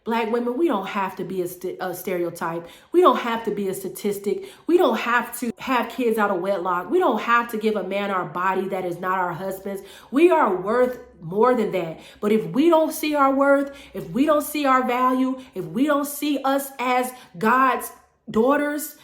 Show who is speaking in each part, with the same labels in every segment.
Speaker 1: Black women, we don't have to be a stereotype. We don't have to be a statistic. We don't have to have kids out of wedlock. We don't have to give a man our body that is not our husband's. We are worth more than that. But if we don't see our worth, if we don't see our value, if we don't see us as God's daughters,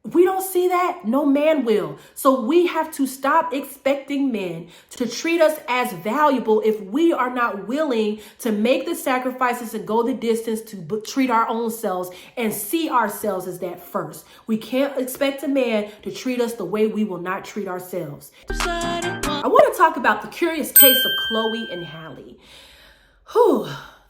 Speaker 1: if we don't see that, no man will. So we have to stop expecting men to treat us as valuable if we are not willing to make the sacrifices and go the distance to treat our own selves and see ourselves as that first. We can't expect a man to treat us the way we will not treat ourselves. I want to talk about the curious case of Chloe and Halle.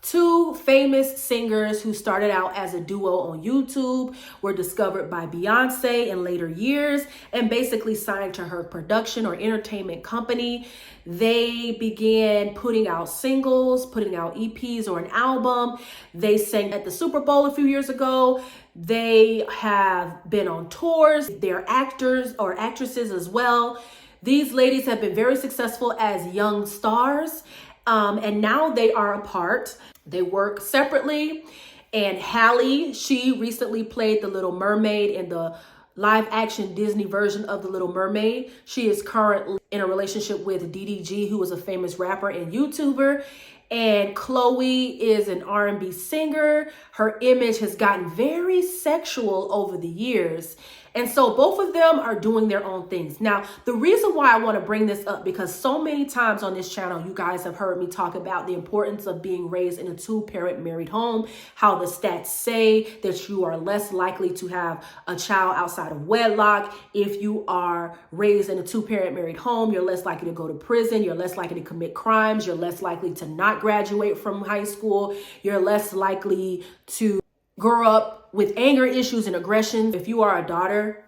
Speaker 1: Two famous singers who started out as a duo on YouTube, were discovered by Beyonce in later years and basically signed to her production or entertainment company. They began putting out singles, putting out EPs or an album. They sang at the Super Bowl a few years ago. They have been on tours. They're actors or actresses as well. These ladies have been very successful as young stars. And now they are apart. They work separately. And Halle, she recently played the Little Mermaid in the live action Disney version of the Little Mermaid. She is currently in a relationship with DDG, who is a famous rapper and YouTuber. And Chloe is an R&B singer. Her image has gotten very sexual over the years. And so both of them are doing their own things. Now, the reason why I want to bring this up, because so many times on this channel, you guys have heard me talk about the importance of being raised in a two-parent married home, how the stats say that you are less likely to have a child outside of wedlock. If you are raised in a two-parent married home, you're less likely to go to prison. You're less likely to commit crimes. You're less likely to not graduate from high school. You're less likely to grow up with anger issues and aggression. If you are a daughter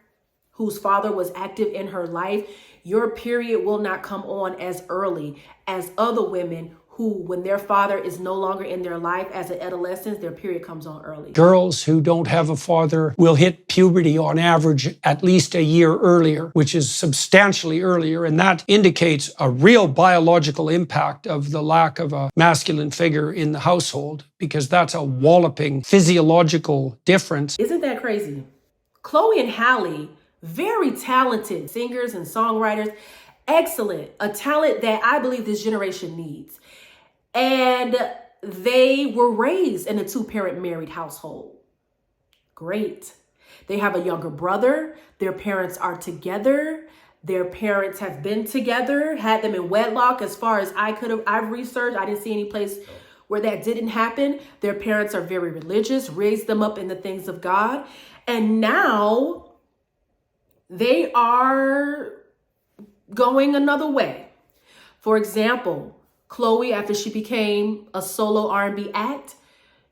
Speaker 1: whose father was active in her life, your period will not come on as early as other women who, when their father is no longer in their life as an adolescent, their period comes on early.
Speaker 2: Girls who don't have a father will hit puberty on average at least a year earlier, which is substantially earlier. And that indicates a real biological impact of the lack of a masculine figure in the household, because that's a walloping physiological difference.
Speaker 1: Isn't that crazy? Chloe and Halle, very talented singers and songwriters, excellent, a talent that I believe this generation needs. And they were raised in a two-parent married household. Great. They have a younger brother. Their parents are together. Their parents have been together, had them in wedlock as far as I've researched. I didn't see any place where that didn't happen. Their parents are very religious, raised them up in the things of God. And now they are going another way. For example, Chloe, after she became a solo R&B act,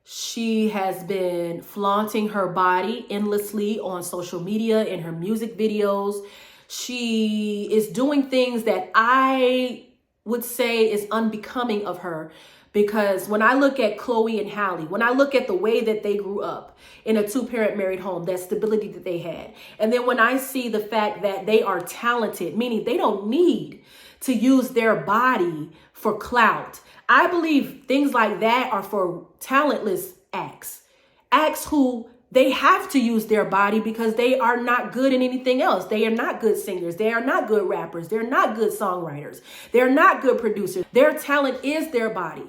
Speaker 1: she has been flaunting her body endlessly on social media, in her music videos. She is doing things that I would say is unbecoming of her, because when I look at Chloe and Halle, when I look at the way that they grew up in a two-parent married home, that stability that they had, and then when I see the fact that they are talented, meaning they don't need to use their body for clout. I believe things like that are for talentless acts who they have to use their body because they are not good in anything else. They are not good singers. They are not good rappers. They're not good songwriters. They're not good producers. Their talent is their body.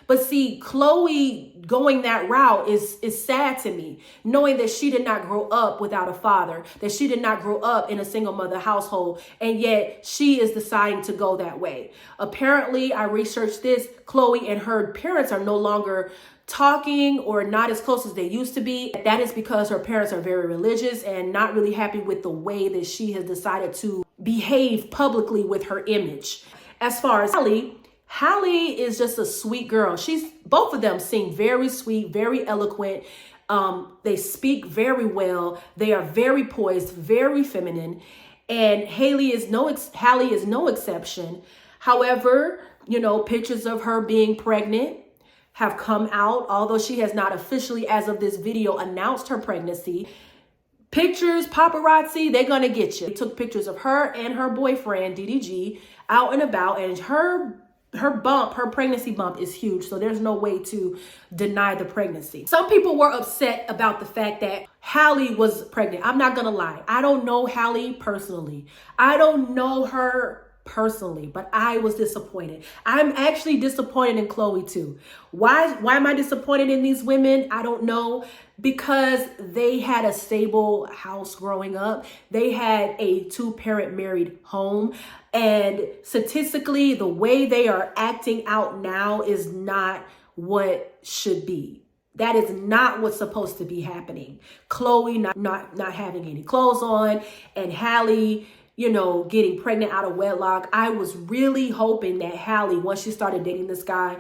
Speaker 1: But see, Chloe going that route is sad to me, knowing that she did not grow up without a father, that she did not grow up in a single mother household, and yet she is deciding to go that way. Apparently, I researched this, Chloe and her parents are no longer talking or not as close as they used to be. That is because her parents are very religious and not really happy with the way that she has decided to behave publicly with her image. As far as Halle is just a sweet girl. Both of them sing very sweet, very eloquent. They speak very well. They are very poised, very feminine. And Halle is no exception. However, pictures of her being pregnant have come out, although she has not officially, as of this video, announced her pregnancy. Pictures, paparazzi, they're gonna get you. They took pictures of her and her boyfriend, DDG, out and about, and her her pregnancy bump is huge. So there's no way to deny the pregnancy. Some people were upset about the fact that Halle was pregnant. I'm not gonna lie. I don't know Halle personally. I don't know her personally, but I was disappointed. I'm actually disappointed in Chloe too. Why am I disappointed in these women? I don't know. Because they had a stable house growing up. They had a 2-parent married home. And statistically, the way they are acting out now is not what should be. That is not what's supposed to be happening. Chloe not having any clothes on, and Halle, you know, getting pregnant out of wedlock. I was really hoping that Halle, once she started dating this guy,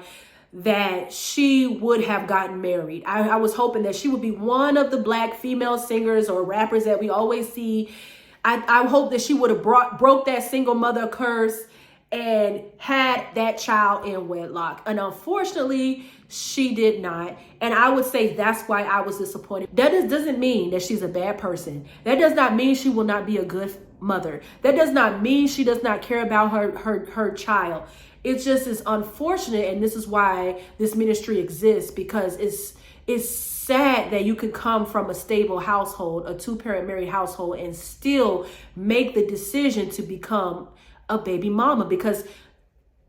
Speaker 1: that she would have gotten married. I was hoping that she would be one of the Black female singers or rappers that we always see. I hope that she would have broke that single mother curse and had that child in wedlock. And unfortunately, she did not. And I would say that's why I was disappointed. That doesn't mean that she's a bad person. That does not mean she will not be a good mother. That does not mean she does not care about her child. It just is unfortunate, and this is why this ministry exists, because it's sad that you could come from a stable household, a 2-parent married household, and still make the decision to become a baby mama. Because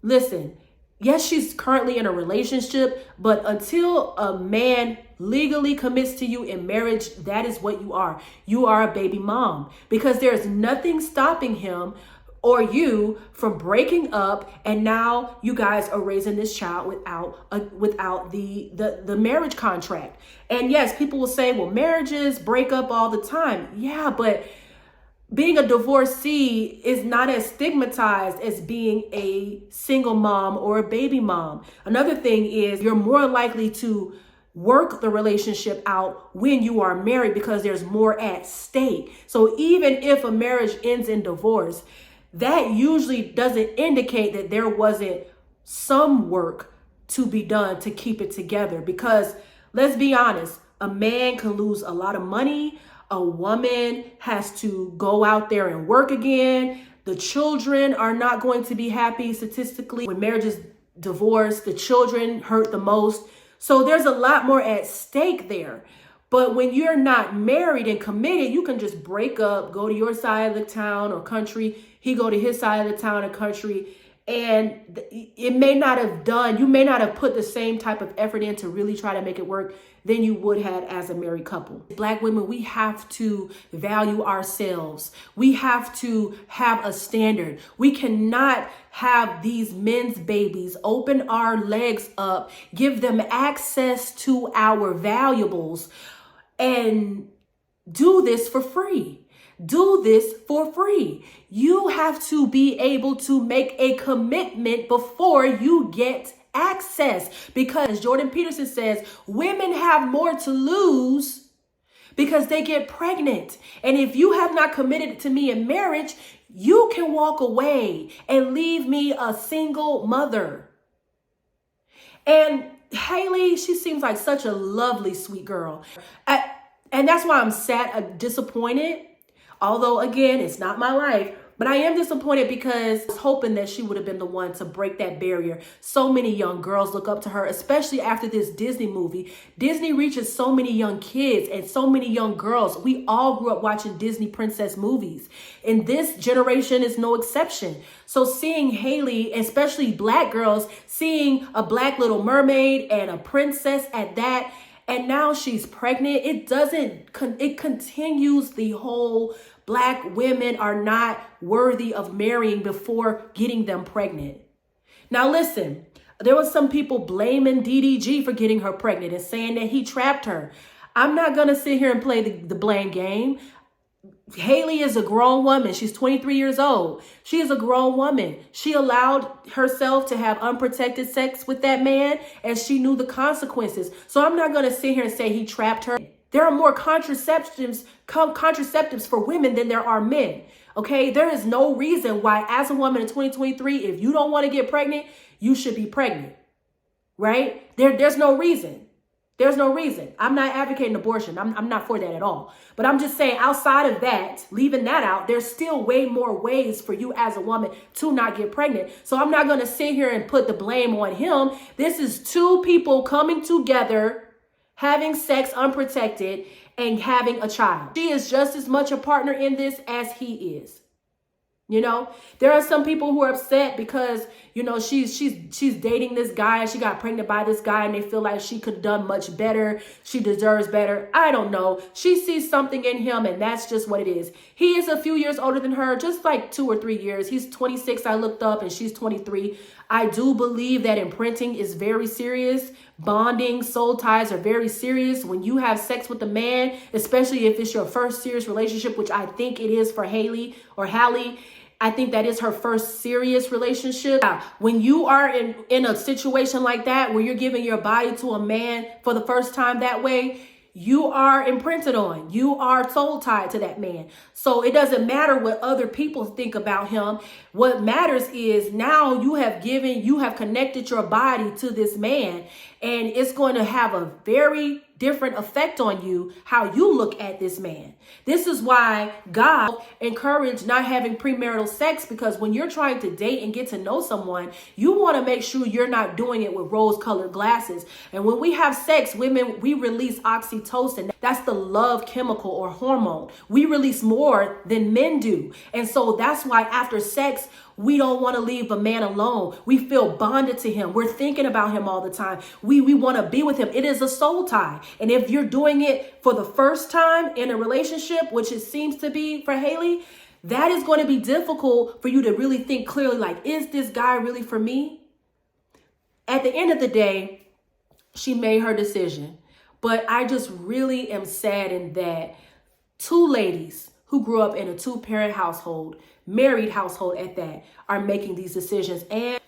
Speaker 1: listen, yes, she's currently in a relationship, but until a man legally commits to you in marriage, that is what you are. You are a baby mom, because there's nothing stopping him or you from breaking up, and now you guys are raising this child without the marriage contract. And yes, people will say, well, marriages break up all the time. Yeah, but being a divorcee is not as stigmatized as being a single mom or a baby mom. Another thing is you're more likely to work the relationship out when you are married because there's more at stake. So even if a marriage ends in divorce, that usually doesn't indicate that there wasn't some work to be done to keep it together. Because let's be honest, a man can lose a lot of money. A woman has to go out there and work again. The children are not going to be happy statistically. When marriage is divorced, the children hurt the most. So there's a lot more at stake there. But when you're not married and committed, you can just break up, go to your side of the town or country. He go to his side of the town or country. And you may not have put the same type of effort in to really try to make it work than you would have as a married couple. Black women, we have to value ourselves. We have to have a standard. We cannot have these men's babies, open our legs up, give them access to our valuables, and do this for free. Do this for free. You have to be able to make a commitment before you get access, because Jordan Peterson says women have more to lose because they get pregnant. And if you have not committed to me in marriage, you can walk away and leave me a single mother. And Halle, she seems like such a lovely, sweet girl. And that's why I'm sad, disappointed. Although, again, it's not my life, but I am disappointed because I was hoping that she would have been the one to break that barrier. So many young girls look up to her, especially after this Disney movie. Disney reaches so many young kids and so many young girls. We all grew up watching Disney princess movies, and this generation is no exception. So seeing Halle, especially Black girls, seeing a Black Little Mermaid and a princess at that, and now she's pregnant, it continues the whole Black women are not worthy of marrying before getting them pregnant. Now listen, there was some people blaming DDG for getting her pregnant and saying that he trapped her. I'm not gonna sit here and play the blame game. Halle is a grown woman. She's 23 years old. She is a grown woman. She allowed herself to have unprotected sex with that man, and she knew the consequences. So I'm not going to sit here and say he trapped her. There are more contraceptives for women than there are men. Okay, there is no reason why, as a woman in 2023, if you don't want to get pregnant, you should be pregnant. Right? There's no reason. There's no reason. I'm not advocating abortion. I'm not for that at all. But I'm just saying, outside of that, leaving that out, there's still way more ways for you as a woman to not get pregnant. So I'm not going to sit here and put the blame on him. This is two people coming together, having sex unprotected, and having a child. She is just as much a partner in this as he is. You know, there are some people who are upset because, you know, she's dating this guy and she got pregnant by this guy and they feel like she could have done much better. She deserves better. I don't know. She sees something in him and that's just what it is. He is a few years older than her, just like 2 or 3 years. He's 26, I looked up, and she's 23. I do believe that imprinting is very serious. Bonding, soul ties are very serious. When you have sex with a man, especially if it's your first serious relationship, which I think it is for Halle or Halle, I think that is her first serious relationship. When you are in a situation like that, where you're giving your body to a man for the first time that way, you are imprinted on. You are soul tied to that man. So it doesn't matter what other people think about him. What matters is now you have connected your body to this man, and it's going to have a very different effect on you, how you look at this man. This is why God encouraged not having premarital sex, because when you're trying to date and get to know someone, you want to make sure you're not doing it with rose-colored glasses. And when we have sex, women, we release oxytocin. That's the love chemical or hormone. We release more than men do. And so that's why after sex, we don't want to leave a man alone. We feel bonded to him. We're thinking about him all the time. We want to be with him. It is a soul tie. And if you're doing it for the first time in a relationship, which it seems to be for Halle, that is going to be difficult for you to really think clearly, like, is this guy really for me? At the end of the day, she made her decision. But I just really am saddened that two ladies who grew up in a two-parent household, married household at that, are making these decisions. And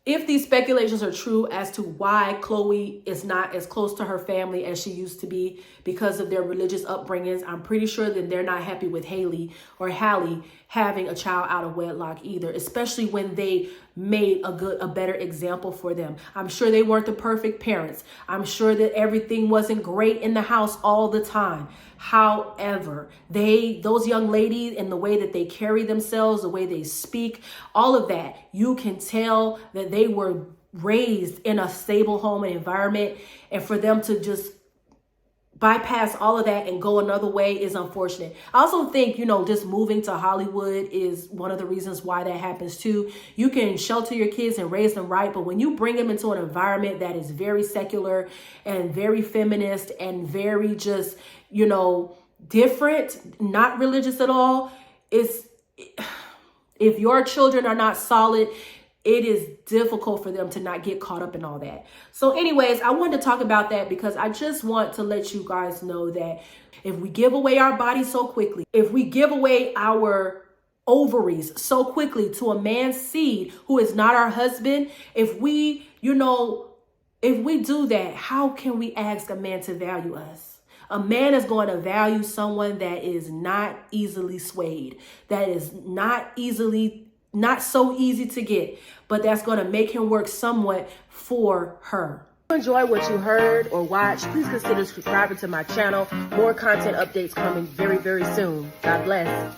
Speaker 1: if these speculations are true as to why Chloe is not as close to her family as she used to be because of their religious upbringings, I'm pretty sure that they're not happy with Halle or Halle having a child out of wedlock either, especially when they made a better example for them. I'm sure they weren't the perfect parents. I'm sure that everything wasn't great in the house all the time. However, those young ladies, and the way that they carry themselves, the way they speak, all of that, you can tell that they were raised in a stable home and environment. And for them to just bypass all of that and go another way is unfortunate. I also think, just moving to Hollywood is one of the reasons why that happens too. You can shelter your kids and raise them right, but when you bring them into an environment that is very secular and very feminist and very just, different, not religious at all, if your children are not solid, it is difficult for them to not get caught up in all that. So anyways, I wanted to talk about that because I just want to let you guys know that if we give away our bodies so quickly, if we give away our ovaries so quickly to a man's seed who is not our husband, if we do that, how can we ask a man to value us? A man is going to value someone that is not easily swayed, that is not so easy to get, but that's going to make him work somewhat for her. If you enjoy what you heard or watched, please consider subscribing to my channel. More content updates coming very, very soon. God bless.